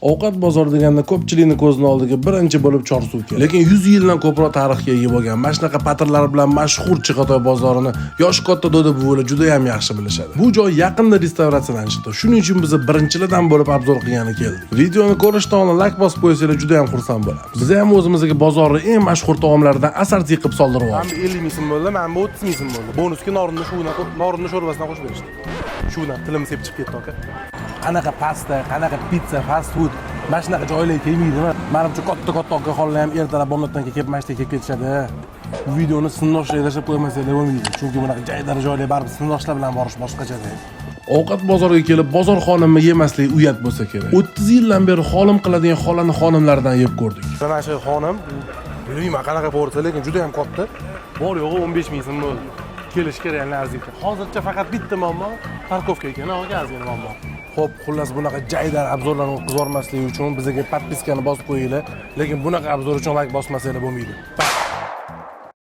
Ovqat bozori deganda ko'pchilikning ko'zining oldiga birinchi bo'lib Chorsuv keladi. Lekin 100 yildan ko'proq tarixga ega bo'lgan mana shunaqa patirlar bilan mashhur Chig'atoy bozorini yosh katta do'da buvilar juda ham yaxshi bilishadi. Bu joy yaqinda restavratsiyalanishdi. Shuning uchun biz birinchilardan bo'lib obzor qilgani keldik. Videoni ko'rishdan oldin like bosib qo'ysanglar juda ham xursand bo'lamiz. Biz ham o'zimizga bozorning eng mashhur taomlaridan asarti qilib soldirib oldik. Ham 50 ming so'm bo'ldi, men 30 ming so'm bo'ldi. Bonusga norinni sho'rvasidan qo'shib berishdi. Shuna tilim sepib chiqib ketdi aka. Qanaqa pasta, qanaqa pizza, fast food, mana shunaqa joylarga kelmaydimi? Menimcha katta okaxonlar ham ertalab bomdoddan kelib mashtaga kelib ketishadi. Bu videoni sindoshlar tashlab qo'ymasanglar bo'lmaydi. Chunki bunaqa jaydari joylar baribir sindoshlar bilan borish boshqachada. Ovqat bozoriga kelib bozor xonimni yemaslik uyat bo'lsa kerak. 30 yildan beri xolim qiladigan xonimlardan yeb ko'rdik. Mana shu xonim, bilmayman qanaqa bo'lsa, lekin juda ham katta. Bor yo'g'i 15 ming so'm bo'ldi. Kelish kerak arziydi. Hozircha faqat bitta muammo, parkovka ekan, ozgina muammo. Xo'p, xullas bunaqa jaydar obzorlarni o'tkazib yubormaslik uchun bizga podpiskani bosib qo'yinglar, lekin bunaqa obzor uchun like bosmasanglar bo'lmaydi.